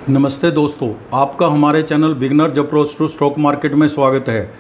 नमस्ते दोस्तों, आपका हमारे channel beginner approach to stock market में स्वागत है।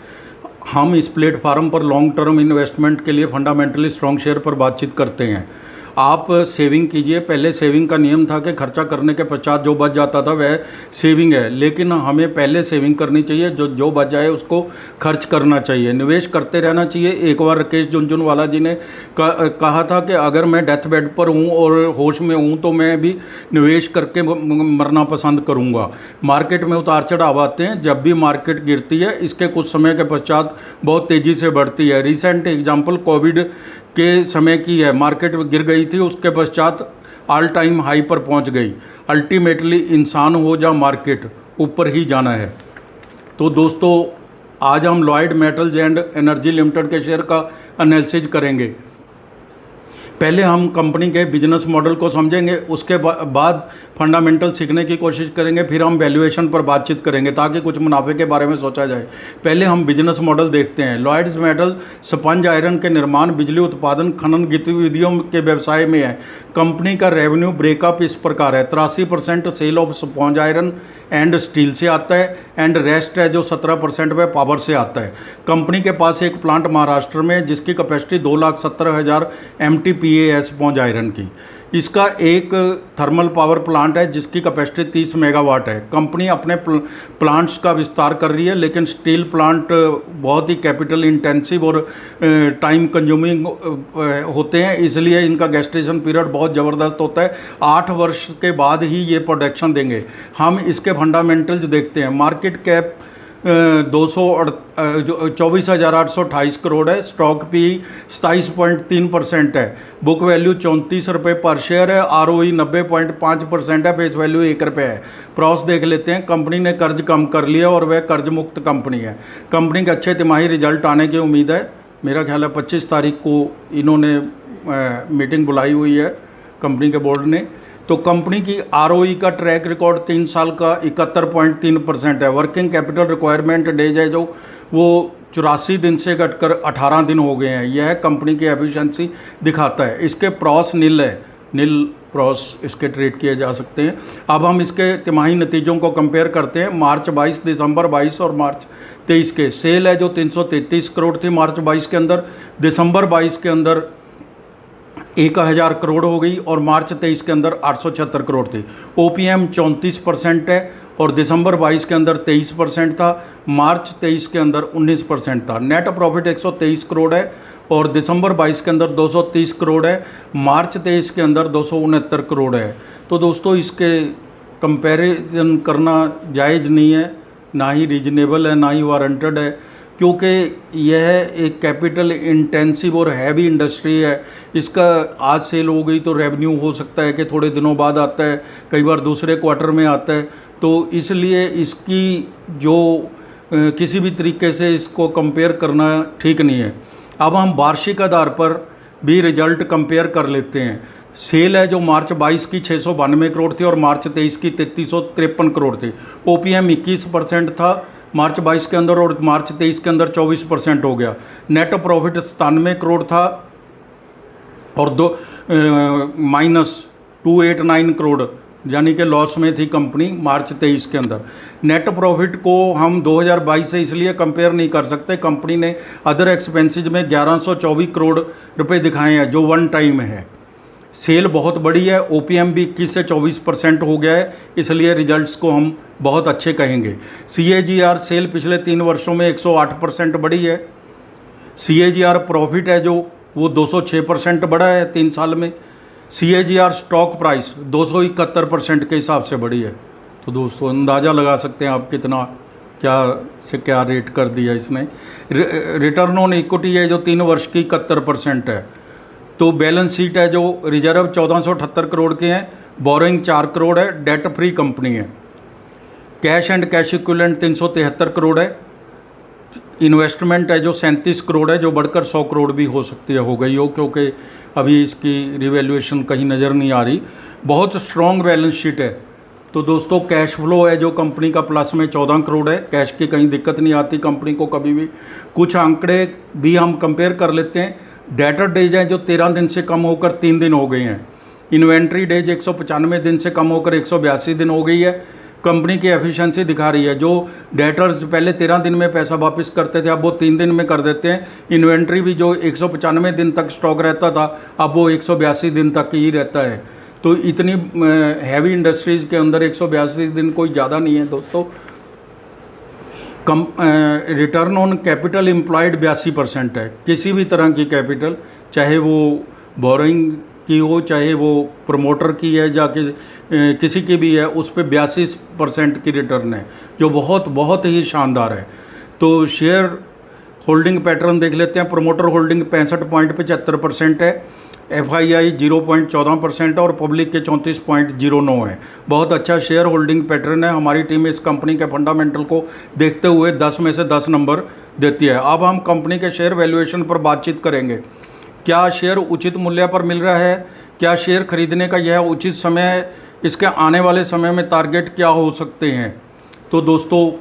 हम इस प्लेटफार्म पर लॉन्ग टर्म इन्वेस्टमेंट के लिए फंडामेंटली स्ट्रॉन्ग शेयर पर बातचीत करते हैं। आप सेविंग कीजिए। पहले सेविंग का नियम था कि खर्चा करने के पश्चात जो बच जाता था वह सेविंग है, लेकिन हमें पहले सेविंग करनी चाहिए। जो बच जाए उसको खर्च करना चाहिए, निवेश करते रहना चाहिए। एक बार राकेश झुनझुनवाला जी ने कहा था कि अगर मैं डेथ बेड पर हूँ और होश में हूँ तो मैं भी निवेश करके मरना पसंद करूँगा। मार्केट में उतार चढ़ाव आते हैं। जब भी मार्केट गिरती है इसके कुछ समय के पश्चात बहुत तेज़ी से बढ़ती है। रिसेंट एग्जाम्पल कोविड के समय की है। मार्केट गिर गई थी, उसके पश्चात ऑल टाइम हाई पर पहुंच गई। अल्टीमेटली इंसान हो या मार्केट, ऊपर ही जाना है। तो दोस्तों, आज हम Lloyd metals and energy limited के शेयर का एनालिसिस करेंगे। पहले हम कंपनी के बिजनेस मॉडल को समझेंगे, उसके बाद फंडामेंटल सीखने की कोशिश करेंगे, फिर हम वैल्यूएशन पर बातचीत करेंगे ताकि कुछ मुनाफे के बारे में सोचा जाए। पहले हम बिजनेस मॉडल देखते हैं। लॉयड्स मेटल स्पंज आयरन के निर्माण, बिजली उत्पादन, खनन गतिविधियों के व्यवसाय में है। कंपनी का रेवेन्यू ब्रेकअप इस प्रकार है: 83% sale of sponge iron and steel से आता है, एंड रेस्ट है जो 17% वह पावर से आता है। कंपनी के पास एक प्लांट महाराष्ट्र में जिसकी कैपेसिटी 2,70,000 MTPA स्पंज आयरन की। इसका एक थर्मल पावर प्लांट है जिसकी कैपेसिटी 30 मेगावाट है। कंपनी अपने प्लांट्स का विस्तार कर रही है, लेकिन स्टील प्लांट बहुत ही कैपिटल इंटेंसिव और टाइम कंज्यूमिंग होते हैं, इसलिए इनका गेस्टेशन पीरियड बहुत ज़बरदस्त होता है। 8 वर्ष के बाद ही ये प्रोडक्शन देंगे। हम इसके फंडामेंटल्स देखते हैं। मार्केट कैप 24,828 करोड़ है। स्टॉक पी 27.3% है। बुक वैल्यू 34 रुपये पर शेयर है। ROE 90.5% है। फेस वैल्यू 1 रुपये है। प्रॉस देख लेते हैं। कंपनी ने कर्ज कम कर लिया और वह कर्ज मुक्त कंपनी है। कंपनी के अच्छे तिमाही रिजल्ट आने की उम्मीद है। मेरा ख्याल है 25 तारीख को इन्होंने मीटिंग बुलाई हुई है कंपनी के बोर्ड ने। तो कंपनी की ROE का ट्रैक रिकॉर्ड 3 साल का 71.3% है। वर्किंग कैपिटल रिक्वायरमेंट डेज है जो वो 84 दिन से घटकर 18 दिन हो गए हैं। यह कंपनी की एफिशिएंसी दिखाता है। इसके प्रॉस नील है, नील प्रॉस इसके ट्रेड किए जा सकते हैं। अब हम इसके तिमाही नतीजों को कंपेयर करते हैं। मार्च 22, दिसंबर 22 और मार्च 23 के। सेल है जो 333 करोड़ थी मार्च 22 के अंदर, दिसंबर 22 के अंदर 1,000 करोड़ हो गई और मार्च 23 के अंदर 876 करोड़ थी। OPM 34% है और दिसंबर 22 के अंदर 23% था, मार्च 23 के अंदर 19% था। नेट प्रॉफिट 123 करोड़ है और दिसंबर 22 के अंदर 230 करोड़ है, मार्च 23 के अंदर 269 करोड़ है। तो दोस्तों, इसके कंपैरिजन करना जायज़ नहीं है, ना ही रीजनेबल है, ना ही वारंटेड है, क्योंकि यह एक कैपिटल इंटेंसिव और हैवी इंडस्ट्री है। इसका आज सेल हो गई तो रेवेन्यू हो सकता है कि थोड़े दिनों बाद आता है, कई बार दूसरे क्वार्टर में आता है। तो इसलिए इसकी जो किसी भी तरीके से इसको कंपेयर करना ठीक नहीं है। अब हम वार्षिक आधार पर भी रिजल्ट कंपेयर कर लेते हैं। सेल है जो मार्च 22 की 692 करोड़ थी और मार्च 23 की 3353 करोड़ थी। OPM 21% था मार्च 22 के अंदर और मार्च 23 के अंदर 24% हो गया। नेट प्रॉफिट 97 करोड़ था और -289 करोड़ यानी कि लॉस में थी कंपनी मार्च 23 के अंदर। नेट प्रॉफिट को हम 2022 से इसलिए कंपेयर नहीं कर सकते, कंपनी ने अदर एक्सपेंसेस में 1124 करोड़ रुपए दिखाए हैं जो वन टाइम है। सेल बहुत बड़ी है, OPM भी 21 से 24% हो गया है, इसलिए रिजल्ट्स को हम बहुत अच्छे कहेंगे। CAGR सेल पिछले 3 वर्षों में 108% बढ़ी है। CAGR प्रॉफिट है जो वो 206% बढ़ा है 3 साल में। CAGR स्टॉक प्राइस 271% के हिसाब से बढ़ी है। तो दोस्तों, अंदाज़ा लगा सकते हैं आप कितना क्या रेट कर दिया इसने। रिटर्न ऑन इक्विटी है जो 3 वर्ष की 71% है। तो बैलेंस शीट है जो रिजर्व 1478 करोड़ के हैं, बोरोइंग 4 करोड़ है, डेट फ्री कंपनी है। Cash and cash equivalent 373 crore है। इन्वेस्टमेंट है जो 37 करोड़ है, जो बढ़कर 100 करोड़ भी हो सकती है, हो गई हो, क्योंकि अभी इसकी रिवैल्यूएशन कहीं नज़र नहीं आ रही। बहुत स्ट्रॉन्ग बैलेंस शीट है। तो दोस्तों, कैश फ्लो है जो कंपनी का प्लस में 14 करोड़ है। कैश की कहीं दिक्कत नहीं आती कंपनी को कभी भी। कुछ आंकड़े भी हम कंपेयर कर लेते हैं। डेटर डेज हैं जो 13 दिन से कम होकर 3 दिन हो गए हैं। इन्वेंट्री डेज 195 दिन से कम होकर 182 दिन हो गई है। कंपनी की एफिशिएंसी दिखा रही है। जो डेटर्स पहले 13 दिन में पैसा वापस करते थे, अब वो 3 दिन में कर देते हैं। इन्वेंट्री भी जो 195 दिन तक स्टॉक रहता था, अब वो 182 दिन तक ही रहता है। तो इतनी हैवी इंडस्ट्रीज़ के अंदर 182 दिन कोई ज़्यादा नहीं है दोस्तों। रिटर्न ऑन कैपिटल एम्प्लॉयड 82% है। किसी भी तरह की कैपिटल, चाहे वो बोरोइंग की हो, चाहे वो प्रमोटर की है, या किसी की भी है, उस पर 82% की रिटर्न है, जो बहुत बहुत ही शानदार है। तो शेयर होल्डिंग पैटर्न देख लेते हैं। प्रमोटर होल्डिंग 65.75% है, FII 0.14% है और पब्लिक के 34.09 है। बहुत अच्छा शेयर होल्डिंग पैटर्न है। हमारी टीम इस कंपनी के फंडामेंटल को देखते हुए 10 में से 10 नंबर देती है। अब हम कंपनी के शेयर वैल्यूएशन पर बातचीत करेंगे। क्या शेयर उचित मूल्य पर मिल रहा है? क्या शेयर खरीदने का यह उचित समय है? इसके आने वाले समय में टारगेट क्या हो सकते हैं? तो दोस्तों,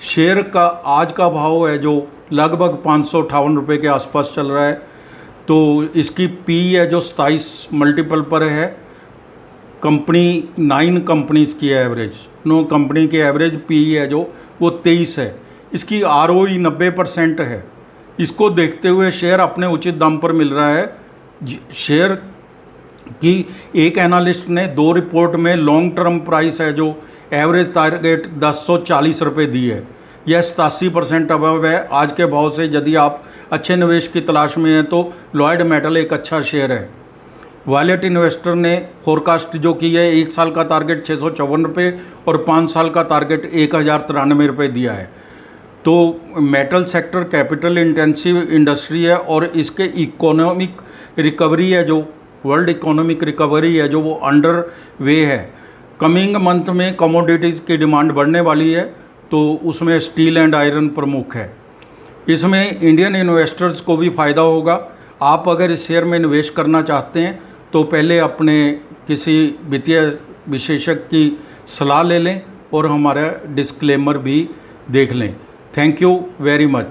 शेयर का आज का भाव है जो लगभग 558 रुपये के आसपास चल रहा है। तो इसकी पी है जो 27 मल्टीपल पर है। कंपनी 9 कंपनीज़ की एवरेज, 9 कंपनी की एवरेज पी है जो वो 23 है। इसकी ROE 90% है। इसको देखते हुए शेयर अपने उचित दाम पर मिल रहा है। शेयर की एक एनालिस्ट ने 2 रिपोर्ट में लॉन्ग टर्म प्राइस है जो एवरेज टारगेट 1040 रुपये दी है। यह 87% अबव है आज के भाव से। यदि आप अच्छे निवेश की तलाश में हैं तो लॉयड मेटल एक अच्छा शेयर है। वॉलेट इन्वेस्टर ने फोरकास्ट जो की है, 1 साल का टारगेट 654 रुपये और 5 साल का टारगेट 1093 रुपये दिया है। तो metal sector capital intensive industry है और इसके इकोनॉमिक रिकवरी है, जो वर्ल्ड इकोनॉमिक रिकवरी है, जो वो अंडर वे है। कमिंग मंथ में कमोडिटीज़ की डिमांड बढ़ने वाली है, तो उसमें स्टील एंड आयरन प्रमुख है। इसमें इंडियन इन्वेस्टर्स को भी फ़ायदा होगा। आप अगर इस शेयर में निवेश करना चाहते हैं तो पहले अपने किसी वित्तीय विशेषज्ञ की सलाह ले लें और हमारा डिस्क्लेमर भी देख लें। Thank you very much.